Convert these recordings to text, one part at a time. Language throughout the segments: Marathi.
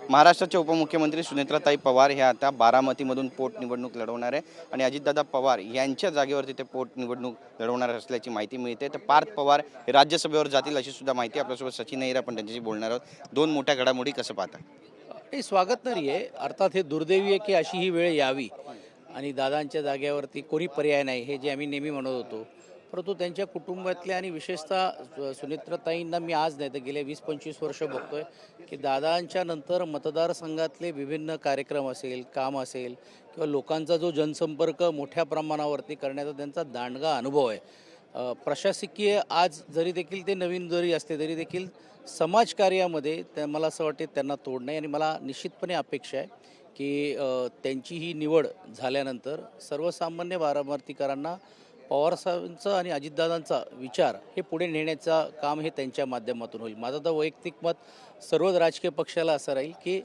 महाराष्ट्राचे उपमुख्यमंत्री सुनेत्राताई पवार हे आता बारामतीमधून पोटनिवडणूक लढवणार आहे आणि अजितदादा पवार यांच्या जागेवरती ते पोटनिवडणूक लढवणार असल्याची माहिती मिळते। तर पार्थ पवार हे राज्यसभेवर जातील अशी सुद्धा माहिती आपल्यासोबत सचिन अहिर आपण त्यांच्याशी बोलणार आहोत। दोन मोठ्या घडामोडी कसं पाहता? हे स्वागत नाही आहे, अर्थात हे दुर्दैवी आहे की अशी ही वेळ यावी आणि दादांच्या जागेवरती कोणी पर्याय नाही हे जे आम्ही नेहमी म्हणत होतो। परंतु त्यांच्या कुटुंबातल्या आणि विशेषतः सुनेत्राताईंना मी आज नाही तर गेले 20-25 वर्ष बघतोय की दादांच्या नंतर मतदारसंघातले विभिन्न कार्यक्रम असेल, काम असेल किंवा लोकांचा जो जनसंपर्क मोठ्या प्रमाणावरती करण्याचा त्यांचा दांडगा अनुभव आहे। प्रशासकीय आज जरी देखील ते नवीन जरी असते तरी देखील समाजकार्यामध्ये मला असं वाटते त्यांना तोड नाही आणि मला निश्चितपणे अपेक्षा आहे की त्यांची ही निवड झाल्यानंतर सर्वसामान्य बारामतीकरांना पवारसाहेबांचा आणि अजितदादांचा विचार हे पुढे नेण्याचं काम हे त्यांच्या माध्यमातून होईल। माझं तर वैयक्तिक मत सर्वच राजकीय पक्षाला असं राहील की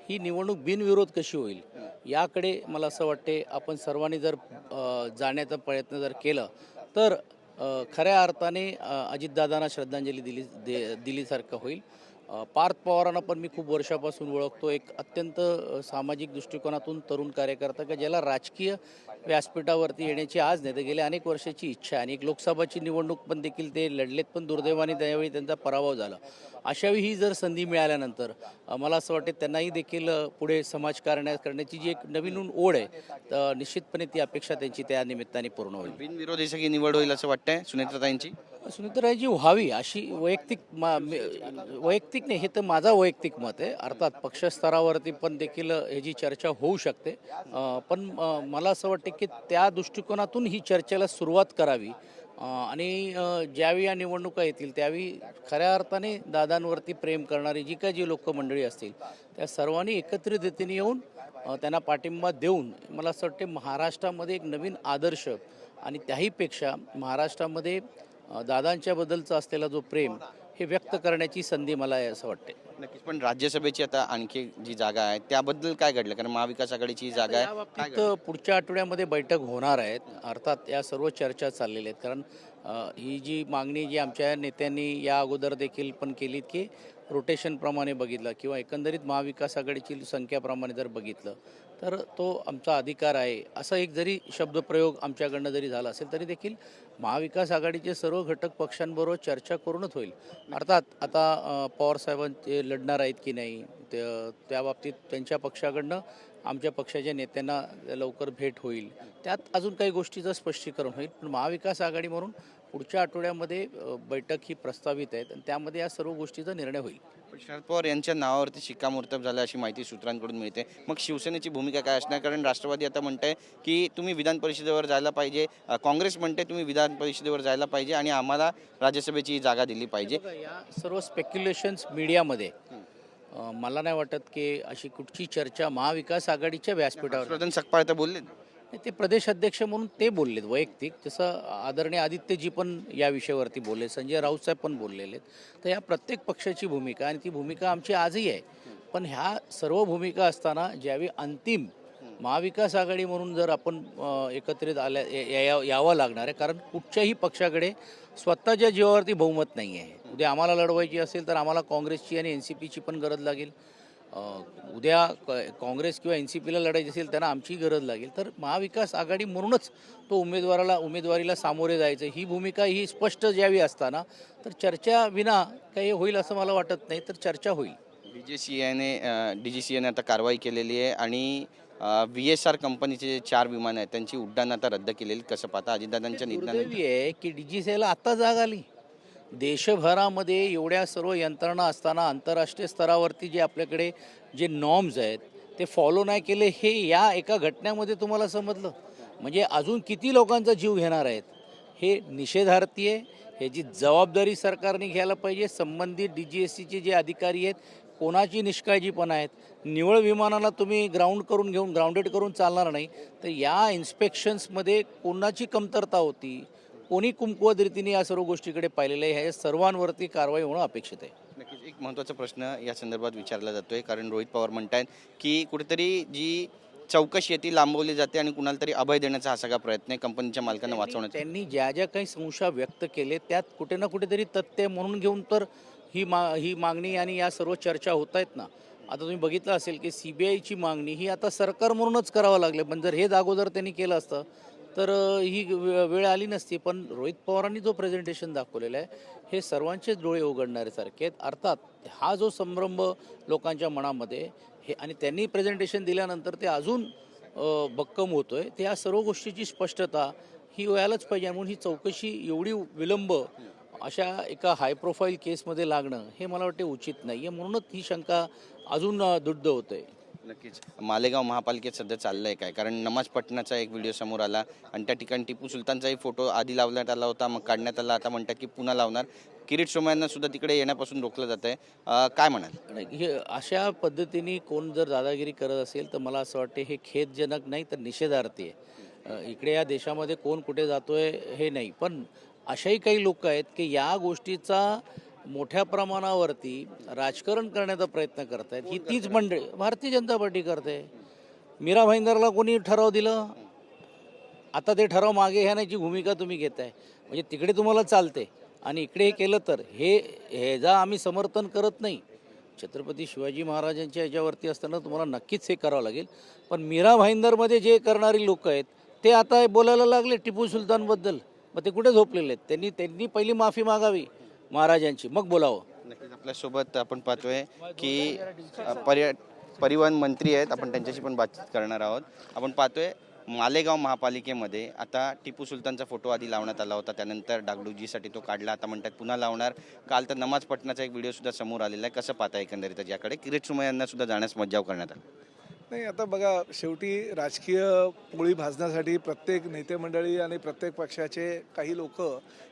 ही निवडणूक बिनविरोध कशी होईल याकडे मला असं वाटते आपण सर्वांनी जर जाण्याचा प्रयत्न जर केलं तर खऱ्या अर्थाने अजितदादांना श्रद्धांजली दिलीसारखं होईल। पार्थ पवारांना पण मी खूप वर्षापासून ओळखतो, एक अत्यंत सामाजिक दृष्टिकोनातून तरुण कार्यकर्ता की ज्याला राजकीय व्यासपीठावरती येण्याची आज नाही तर गेल्या अनेक वर्षाची इच्छा आहे आणि एक लोकसभाची निवडणूक पण देखील ते लढलेत, पण दुर्दैवाने त्यावेळी त्यांचा पराभव झाला। अशावेळी ही जर संधी मिळाल्यानंतर मला असं वाटते त्यांनाही देखील पुढे समाजकारण करण्याची जी एक नवीन ओढ आहे तर निश्चितपणे ती अपेक्षा त्यांची त्या निमित्ताने पूर्ण होईल। बिनविरोध ही सगळी निवड होईल असं वाटतंय सुनेत्राताईंची? सुनेत्राताईंची व्हावी अशी वैयक्तिक नाही, हे तर माझा वैयक्तिक मत आहे। अर्थात पक्षस्तरावरती पण देखील ह्याची चर्चा होऊ शकते, पण मला असं वाटतं की त्या दृष्टिकोनातून ही चर्चेला सुरुवात करावी आणि ज्यावेळी या निवडणुका येतील त्यावेळी खऱ्या अर्थाने दादांवरती प्रेम करणारी जी लोकमंडळी असतील त्या सर्वांनी एकत्रित रीतीने येऊन त्यांना पाठिंबा देऊन मला असं वाटते महाराष्ट्रामध्ये एक नवीन आदर्श आणि त्याहीपेक्षा महाराष्ट्रामध्ये दादांच्याबद्दलचा असलेला जो प्रेम हे व्यक्त करण्याची संधी मला आहे असं वाटते। नक्कीच, पण राज्यसभेची आता आणखी जी जागा आहे त्याबद्दल काय घडलं? कारण महाविकास आघाडीची जागा आहे, बाबतीत पुढच्या आठवड्यामध्ये बैठक होणार आहेत। अर्थात या सर्व चर्चा चाललेल्या आहेत, कारण ही जी मागणी जी आमच्या नेत्यांनी या अगोदर देखील पण केलीत की रोटेशनप्रमाणे बघितलं किंवा एकंदरीत महाविकास आघाडीची संख्याप्रमाणे जर बघितलं तर तो आमचा अधिकार आहे असं एक जरी शब्दप्रयोग आमच्याकडनं जरी झाला असेल तरी देखील महाविकास आघाडीचे सर्व घटक पक्षांबरोबर चर्चा करूनच होईल। अर्थात आता पवारसाहेबांचे लढणार आहेत की नाही त्या बाबतीत त्यांच्या पक्षाकडनं आमच्या पक्षाच्या नेत्यांना लवकर भेट होईल, त्यात अजून काही गोष्टीचं स्पष्टीकरण होईल। पण महाविकास आघाडी म्हणून पुढच्या आठवड्यामध्ये बैठक ही प्रस्तावित आहे आणि त्यामध्ये या सर्व गोष्टीचा निर्णय होईल। शरद पवार यांच्या नावावरती शिक्कामोर्तब झालं अशी माहिती सूत्रांकडून मिळते, मग शिवसेनेची भूमिका काय असणार? कारण राष्ट्रवादी आता म्हणते की तुम्ही विधान परिषदेवर जायला पाहिजे, काँग्रेस म्हणते तुम्ही विधान परिषदेवर जायला पाहिजे आणि आम्हाला राज्यसभेची जागा दिली पाहिजे। या सर्व स्पेक्युलेशन्स मीडियामध्ये मला नाही वाटत की अशी कुठची चर्चा महाविकास आघाडीच्या व्यासपीठावर सकपाळ तर बोलले ते प्रदेश अध्यक्ष म्हणून ते बोललेत वैयक्तिक, जसं आदरणीय आदित्यजी पण या विषयावरती बोलले, संजय राऊत साहेब पण बोललेले आहेत। तर या प्रत्येक पक्षाची भूमिका आणि ती भूमिका आमची आजही आहे, पण ह्या सर्व भूमिका असताना ज्यावेळी अंतिम महाविकास आघाडी म्हणून जर आपण एकत्रित यावं लागणार आहे, कारण कुठच्याही पक्षाकडे स्वतःच्या जीवावरती बहुमत नाही आहे। उद्या आम्हाला लढवायची असेल तर आम्हाला काँग्रेसची आणि NCPची पण गरज लागेल, उद्या काँग्रेस किंवा NCPला लढायची असेल त्यांना आमची गरज लागेल। तर महाविकास आघाडी म्हणूनच तो उमेदवारीला सामोरे जायचं ही भूमिका ही स्पष्ट ज्यावी असताना तर चर्चा विना काही होईल असं मला वाटत नाही, तर चर्चा होईल। DGCA ने आता कारवाई केलेली आहे आणि VSR कंपनीचे जे 4 विमानं आहेत त्यांची उड्डाण आता रद्द केलेली, कसं पाहता अजितदादांच्या निधनानंतर? आहे की DGCAला आता जाग आली, देशभरामध्ये एवढ्या सर्व यंत्रणा असताना आंतरराष्ट्रीय स्तरावरती जे आपल्याकडे जे नॉर्म्स आहेत ते फॉलो नाही केले हे या एका घटनेमध्ये तुम्हाला समजलं, म्हणजे अजून किती लोकांचा जीव घेणार आहेत हे निषेधार्थी आहे। ह्याची जबाबदारी सरकारने घ्यायला पाहिजे। संबंधित DGSCचे जे अधिकारी आहेत कोणाची निष्काळजीपणा आहेत, निवळ विमानाला तुम्ही ग्राउंडेड करून चालणार नाही, तर या इन्स्पेक्शन्समध्ये कोणाची कमतरता होती, कोणी कुमकुवत रीतीने या सर्व गोष्टीकडे पाहिलेलं आहे, ह्या सर्वांवरती कारवाई होणं अपेक्षित आहे। नक्कीच एक महत्त्वाचा प्रश्न या संदर्भात विचारला जातोय, कारण रोहित पवार म्हणतात की कुठेतरी जी चौकशी आहे ती लांबवली जाते आणि कुणाला तरी अभय देण्याचा हा सगळा प्रयत्न आहे कंपनीच्या मालकांना वाचवण्याचा। त्यांनी ज्या काही संशय व्यक्त केले त्यात कुठे ना कुठेतरी तथ्य म्हणून घेऊन तर ही मागणी आणि या सर्व चर्चा होत आहेत ना। आता तुम्ही बघितलं असेल की CBIची मागणी ही आता सरकार म्हणूनच करावं लागले, पण जर हे अगोदर त्यांनी केलं असतं तर ही वेळ आली नसती. पण रोहित पवारांनी जो प्रेझेंटेशन दाखवलेलं आहे हे सर्वांचेच डोळे उघडणारे सारखे आहेत. अर्थात हा जो संभ्रम लोकांच्या मनामध्ये हे आणि त्यांनी प्रेझेंटेशन दिल्यानंतर ते अजून भक्कम होतोय. ते या सर्व गोष्टीची स्पष्टता ही व्हायलाच पाहिजे. म्हणून ही चौकशी एवढी विलंब अशा एका हाय प्रोफाईल केसमध्ये लागणं हे मला वाटते उचित नाही आहे. म्हणूनच ही शंका अजून दृढ होते. नक्कीच मालेगाव महापालिकेत सध्या चाललंय काय, कारण नमाज पठणाचा एक व्हिडिओ समोर आला आणि त्या ठिकाणी टिपू सुलतानचाही फोटो आधी लावण्यात आला होता, मग काढण्यात आला. आता म्हणतात की पुन्हा लावणार. किरीट सोमय्यांना सुद्धा तिकडे येण्यापासून रोखलं जात आहे. काय म्हणाल? नाही, हे अशा पद्धतीने कोण जर दादागिरी करत असेल तर मला असं वाटते हे खेदजनक नाही तर निषेधार्थी आहे. इकडे या देशामध्ये कोण कुठे जातोय हे नाही, पण अशाही काही लोक आहेत की या गोष्टीचा मोठ्या प्रमाणावरती राजकारण करण्याचा प्रयत्न करत आहेत. ही तीच मंडळी भारतीय जनता पार्टी करते. मीरा भाईंदरला कोणी ठराव दिलं, आता ते ठराव मागे घेण्याची भूमिका तुम्ही घेताय. म्हणजे तिकडे तुम्हाला चालते आणि इकडे हे केलं तर ह्याचा आम्ही समर्थन करत नाही. छत्रपती शिवाजी महाराजांच्या याच्यावरती असताना तुम्हाला नक्कीच हे करावं लागेल. पण मीरा भाईंदरमध्ये जे करणारी लोक आहेत ते आता बोलायला लागले टिपू सुलतानबद्दल. मग ते कुठे झोपलेले आहेत? त्यांनी पहिली माफी मागावी महाराजांची, मग बोलावं. नक्कीच आपल्यासोबत आपण पाहतोय की परिवहन मंत्री आहेत, आपण त्यांच्याशी पण बातचीत करणार आहोत. आपण पाहतोय मालेगाव महापालिकेमध्ये आता टिपू सुलतानचा फोटो आधी लावण्यात आला होता, त्यानंतर डागडुजीसाठी तो काढला, आता म्हणतात पुन्हा लावणार. काल तर नमाज पठणाचा एक व्हिडिओ सुद्धा समोर आलेला आहे. कसं पाहता एकंदरीत याकडे? किरीट सोमय्यांना सुद्धा जाण्यास मज्जाव करण्यात आला. नाही, आता बघा, शेवटी राजकीय पोळी भाजण्यासाठी प्रत्येक नेते मंडळी आणि प्रत्येक पक्षाचे काही लोक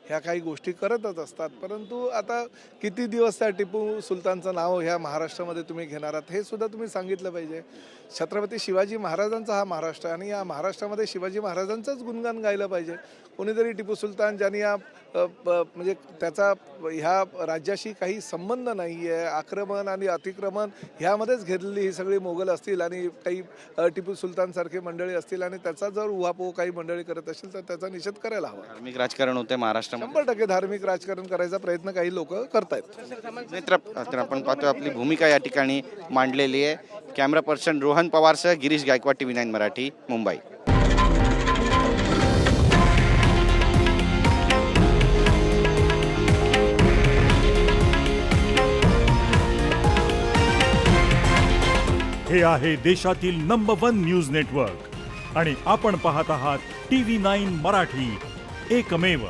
ह्या काही गोष्टी करतच असतात. परंतु आता किती दिवस त्या टिपू सुलतानचं नाव ह्या महाराष्ट्रामध्ये तुम्ही घेणार आहात हे सुद्धा तुम्ही सांगितलं पाहिजे. छत्रपती शिवाजी महाराजांचा हा महाराष्ट्र आणि या महाराष्ट्रामध्ये शिवाजी महाराजांचंच गुणगान गायलं पाहिजे. कोणीतरी टिपू सुलतान ज्यांनी या म्हणजे त्याचा ह्या राज्याशी काही संबंध नाही आहे, आक्रमण आणि अतिक्रमण ह्यामध्येच घेतलेली ही सगळी मोगल असतील आणि काही टिपू सुलतानसारखे मंडळी असतील आणि त्याचा जर उहापोह काही मंडळी करत असेल तर त्याचा निषेध करायला हवा. धार्मिक राजकारण होते महाराष्ट्रामध्ये. 100% धार्मिक राजकारण करायचा प्रयत्न काही लोक करतायत. तर आपण पाहतो आपली भूमिका या ठिकाणी मांडलेली आहे. कॅमेरा पर्सन रोहन पवारसह गिरीश गायकवाड, TV9 मराठी, मुंबई. हे आहे देशातील नंबर 1 न्यूज नेटवर्क आणि आपण पाहत आहात TV9 मराठी, एकमेव.